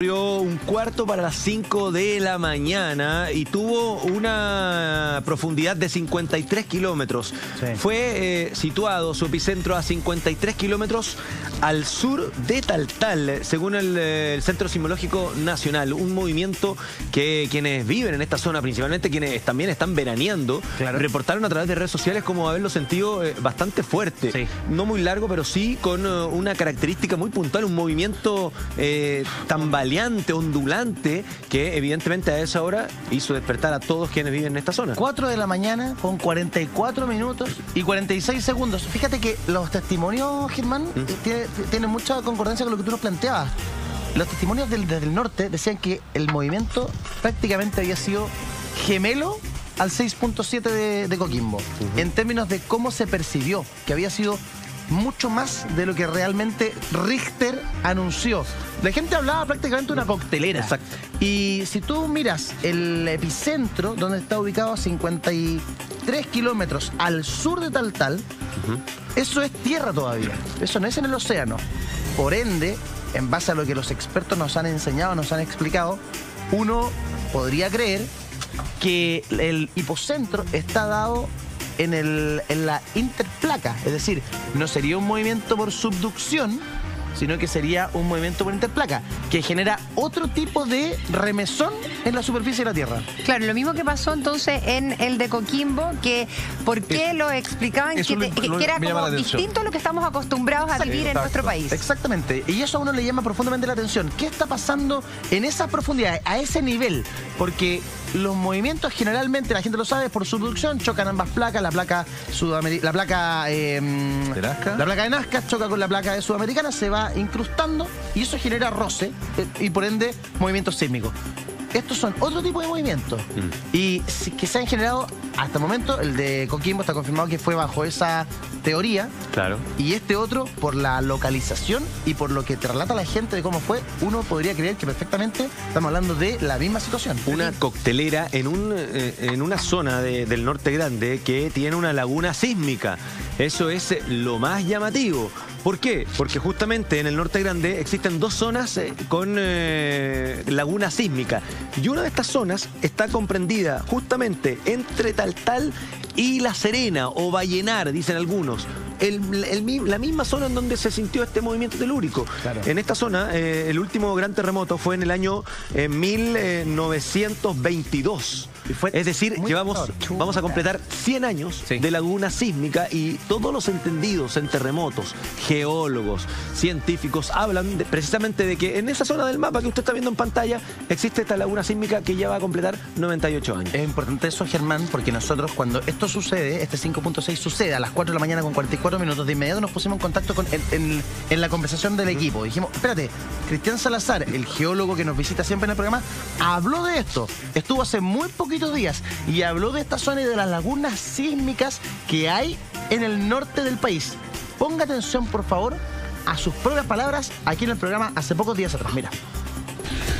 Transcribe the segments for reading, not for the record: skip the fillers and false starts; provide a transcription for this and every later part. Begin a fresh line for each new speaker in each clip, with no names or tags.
Un cuarto para las 5 de la mañana y tuvo una profundidad de 53 kilómetros.
Sí.
Fue situado su epicentro a 53 kilómetros al sur de Taltal, según el Centro Sismológico Nacional. Un movimiento que quienes viven en esta zona, principalmente quienes también están veraneando,
claro,
reportaron a través de redes sociales como haberlo sentido bastante fuerte.
Sí.
No muy largo, pero sí con una característica muy puntual, un movimiento tambaleante, ondulante, que evidentemente a esa hora hizo despertar a todos quienes viven en esta zona.
4 de la mañana con 44 minutos y 46 segundos. Fíjate que los testimonios, Germán, tienen mucha concordancia con lo que tú nos planteabas. Los testimonios desde el norte decían que el movimiento prácticamente había sido gemelo al 6.7 de Coquimbo, en términos de cómo se percibió, que había sido mucho más de lo que realmente Richter anunció. La gente hablaba prácticamente de una coctelera.
Exacto.
Y si tú miras el epicentro, donde está ubicado a 53 kilómetros al sur de Taltal, eso es tierra todavía. Eso no es en el océano. Por ende, en base a lo que los expertos nos han enseñado, nos han explicado, uno podría creer que el hipocentro está dado en la interplaca, es decir, no sería un movimiento por subducción, sino que sería un movimiento por interplaca, que genera otro tipo de remesón en la superficie de la Tierra.
Claro, lo mismo que pasó entonces en el de Coquimbo, que ¿por qué lo explicaban? Que era como distinto a lo que estamos acostumbrados a vivir en nuestro país.
Exactamente, y eso a uno le llama profundamente la atención. ¿Qué está pasando en esa profundidad, a ese nivel? Porque los movimientos generalmente, la gente lo sabe, por subducción chocan ambas placas, la placa de Nazca choca con la placa de Sudamericana, se va incrustando y eso genera roce y por ende movimientos sísmicos. Estos son otro tipo de movimientos y que se han generado hasta el momento. El de Coquimbo está confirmado que fue bajo esa teoría.
Claro.
Y este otro, por la localización y por lo que te relata la gente de cómo fue, uno podría creer que perfectamente estamos hablando de la misma situación.
Una coctelera en una zona del norte grande que tiene una laguna sísmica. Eso es lo más llamativo. ¿Por qué? Porque justamente en el norte grande existen dos zonas con laguna sísmica. Y una de estas zonas está comprendida justamente entre Taltal y La Serena o Vallenar, dicen algunos. La misma zona en donde se sintió este movimiento telúrico. Claro. En esta zona, el último gran terremoto fue en el año 1922. Es decir, vamos a completar 100 años de laguna sísmica y todos los entendidos en terremotos, geólogos, científicos, hablan precisamente de que en esa zona del mapa que usted está viendo en pantalla existe esta laguna sísmica que ya va a completar 98 años.
Es importante eso, Germán, porque nosotros cuando esto sucede, este 5.6 sucede a las 4 de la mañana con 44 minutos, de inmediato nos pusimos en contacto en la conversación del equipo. Dijimos, espérate, Cristian Salazar, el geólogo que nos visita siempre en el programa, habló de esto. Estuvo hace muy poquitos días y habló de esta zona y de las lagunas sísmicas que hay en el norte del país. Ponga atención, por favor, a sus propias palabras aquí en el programa hace pocos días atrás. Mira.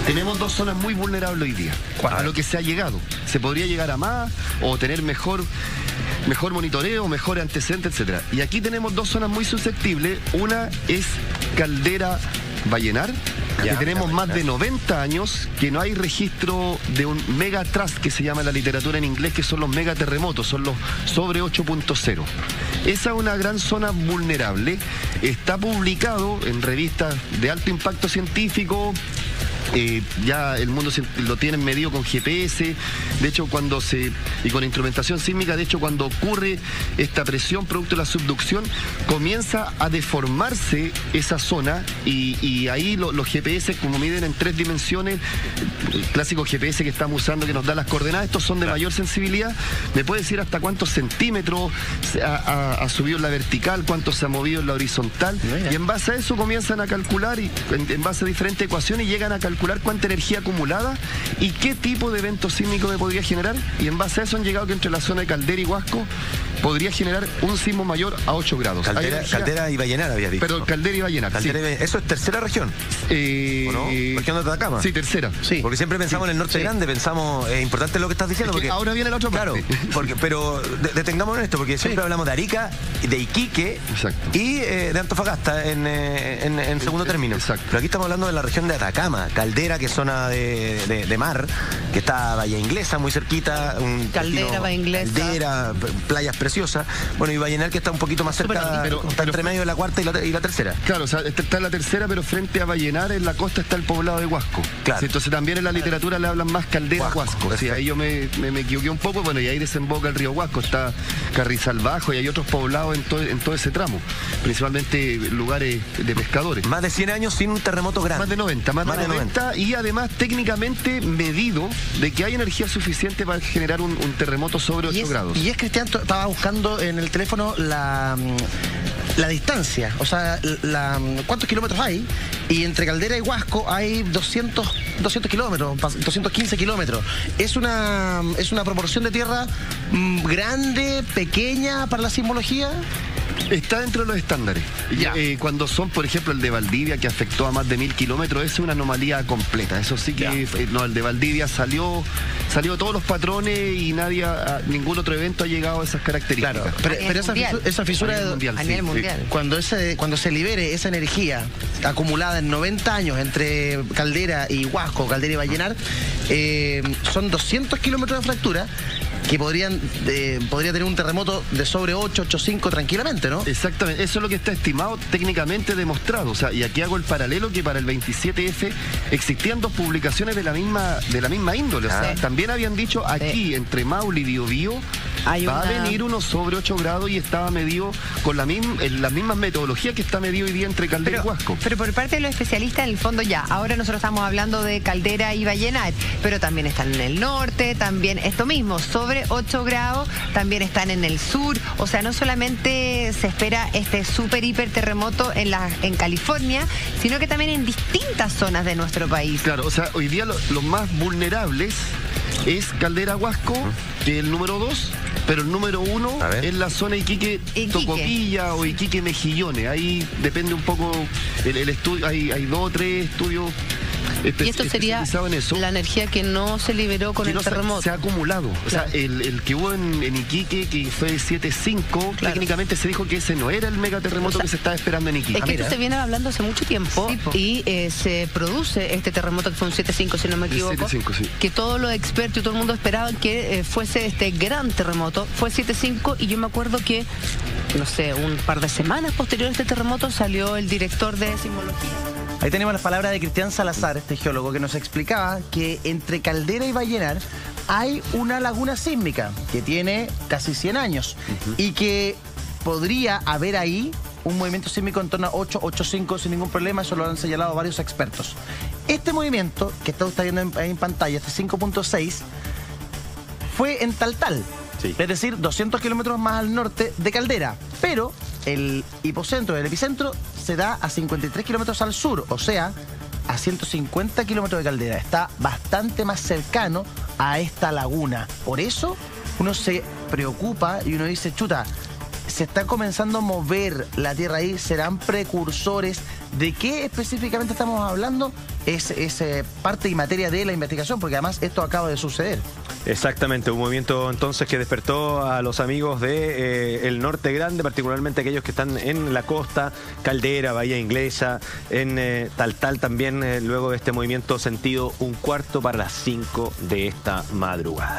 Tenemos dos zonas muy vulnerables hoy día, a lo que se ha llegado. Se podría llegar a más o tener mejor monitoreo, mejor antecedentes, etc. Y aquí tenemos dos zonas muy susceptibles. Una es Caldera Vallenar, que tenemos más de 90 años que no hay registro de un megatrust, que se llama en la literatura en inglés, que son los megaterremotos, son los sobre 8.0. Esa es una gran zona vulnerable. Está publicado en revistas de alto impacto científico. Ya el mundo lo tiene medido con GPS, de hecho y con instrumentación sísmica. De hecho, cuando ocurre esta presión producto de la subducción, comienza a deformarse esa zona y ahí los GPS, como miden en 3 dimensiones, el clásico GPS que estamos usando que nos da las coordenadas, estos son de mayor sensibilidad, me puede decir hasta cuántos centímetros ha subido en la vertical, cuánto se ha movido en la horizontal, y en base a eso comienzan a calcular y en base a diferentes ecuaciones llegan a calcular cuánta energía acumulada y qué tipo de evento sísmico me podría generar, y en base a eso han llegado que entre la zona de Caldera y Huasco podría generar un sismo mayor a 8 grados.
Caldera y Vallenar había dicho.
Perdón, Caldera y Vallenar.
Eso es tercera región. ¿O no? ¿Región de Atacama?
Sí, tercera.
Sí. Porque siempre pensamos en el norte grande, pensamos, es importante lo que estás diciendo. Porque
ahora viene la otra parte.
Claro, pero detengámonos en esto, porque siempre hablamos de Arica, de Iquique y de Antofagasta en segundo término.
Exacto.
Pero aquí estamos hablando de la región de Atacama, Caldera, que es zona de mar, que está Bahía Inglesa, muy cerquita.
Caldera, Bahía Inglesa.
Caldera, playas preciosas. Bueno, y Vallenar, que está un poquito más cerca, está entre medio de la cuarta y la tercera.
Claro, o sea, está en la tercera, pero frente a Vallenar, en la costa, está el poblado de Huasco.
Claro.
Sí, entonces también en la literatura le hablan más Caldera, Huasco. Sí, ahí yo me equivoqué un poco, bueno, y ahí desemboca el río Huasco, está Carrizal Bajo y hay otros poblados en todo ese tramo, principalmente lugares de pescadores.
Más de 100 años sin un terremoto grande.
Más de 90, y además técnicamente medido de que hay energía suficiente para generar un terremoto sobre 8 grados.
Y Cristian estaba buscando en el teléfono la distancia, o sea, cuántos kilómetros hay, y entre Caldera y Huasco hay 200 kilómetros, 215 kilómetros. Es una proporción de tierra grande, pequeña para la sismología.
Está dentro de los estándares. Cuando son, por ejemplo, el de Valdivia, que afectó a más de 1000 kilómetros, es una anomalía completa. Eso sí que el de Valdivia salió todos los patrones y ningún otro evento ha llegado a esas características.
Claro, pero esa fisura
a nivel mundial.
Cuando se libere esa energía acumulada en 90 años entre Caldera y Huasco, Caldera y Vallenar, son 200 kilómetros de fractura que podría tener un terremoto de sobre 8,5 tranquilamente, ¿no?
Exactamente, eso es lo que está estimado, técnicamente demostrado. O sea, y aquí hago el paralelo que para el 27F existían dos publicaciones de la misma índole. O sea, también habían dicho aquí, entre Maule y Biobío, va a venir uno sobre 8 grados y estaba medido con las mismas metodologías que está medido hoy día entre Caldera y Huasco.
Pero por parte de los especialistas, en el fondo ahora nosotros estamos hablando de Caldera y Vallenar, pero también están en el norte, también esto mismo, sobre 8 grados, también están en el sur. O sea, no solamente se espera este súper hiper terremoto en California, sino que también en distintas zonas de nuestro país.
Claro, o sea, hoy día los más vulnerables es Caldera Huasco, que es el número 2, pero el número 1 es la zona Iquique Tocopilla o Iquique Mejillones. Ahí depende un poco el estudio, hay 2 o 3 estudios.
Y esto sería la energía que no se liberó con el terremoto.
Se ha acumulado. Claro. O sea, el que hubo en Iquique, que fue 7.5, técnicamente se dijo que ese no era el megaterremoto que se estaba esperando en Iquique.
Es que esto se viene hablando hace mucho tiempo y se produce este terremoto que fue un 7.5, si no me equivoco. 7.5, que todos los expertos y todo el mundo esperaban que fuese este gran terremoto. Fue 7.5 y yo me acuerdo que, no sé, un par de semanas posterior a este terremoto salió el director de sismología.
Ahí tenemos las palabras de Cristian Salazar, este geólogo, que nos explicaba que entre Caldera y Vallenar hay una laguna sísmica que tiene casi 100 años y que podría haber ahí un movimiento sísmico en torno a 8,5 sin ningún problema. Eso lo han señalado varios expertos. Este movimiento que está usted viendo en pantalla, este 5,6, fue en Taltal. Es decir, 200 kilómetros más al norte de Caldera, pero el hipocentro, el epicentro, se da a 53 kilómetros al sur, o sea, a 150 kilómetros de Caldera. Está bastante más cercano a esta laguna. Por eso uno se preocupa y uno dice, chuta, se está comenzando a mover la tierra ahí, serán precursores. ¿De qué específicamente estamos hablando? Es parte y materia de la investigación, porque además esto acaba de suceder.
Exactamente, un movimiento entonces que despertó a los amigos de el norte grande, particularmente aquellos que están en la costa, Caldera, Bahía Inglesa, en Taltal también, luego de este movimiento sentido 1/4 para las 5 de esta madrugada.